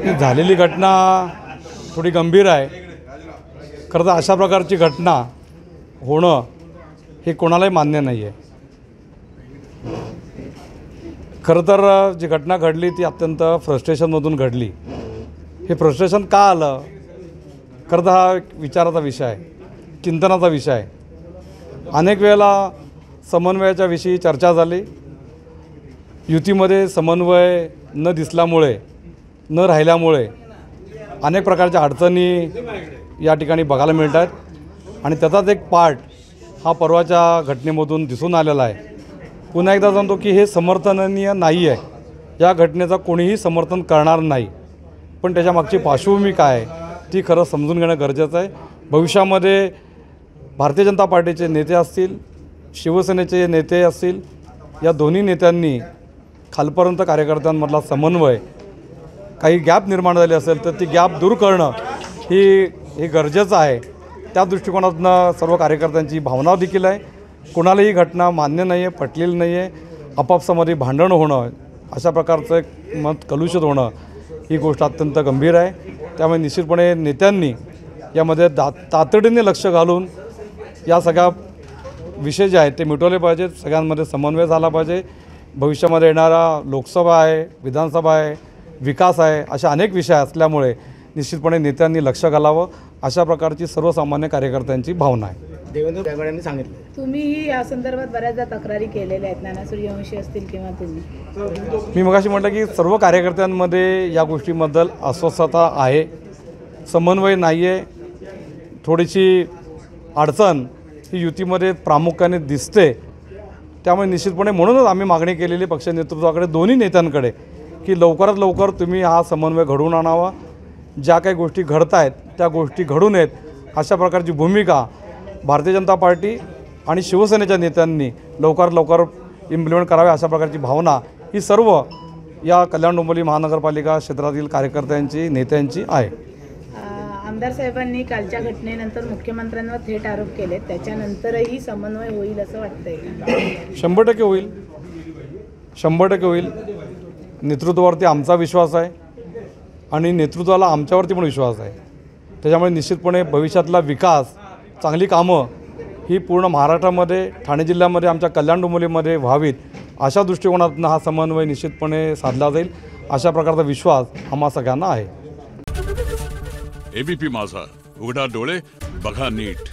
ही झालेली घटना थोडी गंभीर आहे। खरं तर अशा प्रकारची घटना होणं हे कोणालाही मान्य नाही आहे। खरं तर जी घटना घडली ती अत्यंत फ्रस्ट्रेशनमधून घडली। हे फ्रस्ट्रेशन का आलं? खरं तर हा विचाराचा विषय आहे, चिंतनाचा विषय आहे। अनेक वेळेला समन्वयाच्या विषयी चर्चा झाली। युतीमध्ये समन्वय न दिसल्यामुळे, न राहिल्यामुळे अनेक प्रकारच्या अडचणी या ठिकाणी बघायला मिळतात आणि त्याचाच एक पार्ट हा परवाच्या घटनेमधून दिसून आलेला आहे। पुन्हा एकदा सांगतो की हे समर्थनीय नाही आहे। या घटनेचं कोणीही समर्थन करणार नाही, पण त्याच्या मागची पार्श्वभूमी काय आहे ती खरं समजून घेणं गरजेचं आहे। भविष्यामध्ये भारतीय जनता पार्टीचे नेते असतील, शिवसेनेचे नेते असतील, या दोन्ही नेत्यांनी खालपर्यंत कार्यकर्त्यांमधला समन्वय काही गॅप निर्माण झाली असेल तर ती गॅप दूर करणं हे गरजेचं आहे। त्या दृष्टिकोनातून सर्व कार्यकर्त्यांची भावना देखील आहे। कोणालाही ही घटना मान्य नाही आहे, पटलेली नाही आहे। आपापसामध्ये भांडण होणं, अशा प्रकारचं एक मत कलुषित होणं ही गोष्ट अत्यंत गंभीर आहे। त्यामुळे निश्चितपणे नेत्यांनी यामध्ये तातडीने लक्ष घालून या सगळ्या विषय जे आहेत ते मिटवले पाहिजेत। सगळ्यांमध्ये समन्वय झाला पाहिजे। भविष्यामध्ये येणारा लोकसभा आहे, विधानसभा आहे, विकास आहे, अशा अनेक विषय असल्यामुळे निश्चितपणे नेत्यांनी लक्ष घालावं, अशा प्रकारची सर्वसामान्य कार्यकर्त्यांची भावना आहे। देवेंद्र गायकवाडांनी सांगितलं। तुम्हीही या संदर्भात बऱ्याचदा तक्रारी केलेल्या आहेत, नाना सूर्यवंशी असतील किंवा तुम्ही। मी मगाशी म्हटलं की सर्व कार्यकर्त्यांमध्ये या गोष्टीबद्दल अस्वस्थता आहे, समन्वय नाही आहे। थोडीशी अडचण ही युतीमध्ये प्रामुख्याने दिसते। त्यामुळे निश्चितपणे म्हणूनच आम्ही मागणी केलेली पक्ष नेतृत्वाकडे, दोन्ही नेत्यांकडे, की लवकरात लवकर तुम्ही हा समन्वय घडवून आणावा। ज्या काही गोष्टी घडत आहेत त्या गोष्टी घडू नयेत, अशा प्रकारची भूमिका भारतीय जनता पार्टी आणि शिवसेनेच्या नेत्यांनी लवकरात लवकर इम्प्लिमेंट करावे, अशा प्रकारची भावना ही सर्व या कल्याण डोंबिवली महानगरपालिका क्षेत्रातील कार्यकर्त्यांची, नेत्यांची आहे। आमदार साहेबांनी कालच्या घटनेनंतर मुख्यमंत्र्यांवर थेट आरोप केले, त्याच्यानंतरही समन्वय होईल असं वाटतंय का? 100% होईल, 100% होईल। नेतृत्वावरती आमचा विश्वास आहे आणि नेतृत्वाला आमच्यावरती पण विश्वास आहे। त्याच्यामुळे निश्चितपणे भविष्यातला विकास, चांगली कामं ही पूर्ण महाराष्ट्रामध्ये, ठाणे जिल्ह्यामध्ये, आमच्या कल्याण डोंबिवलीमध्ये व्हावीत, अशा दृष्टिकोनातून हा समन्वय निश्चितपणे साधला जाईल, अशा प्रकारचा विश्वास आम्हा सगळ्यांना आहे। एबीपी माझा, उघडा डोळे बघा नीट।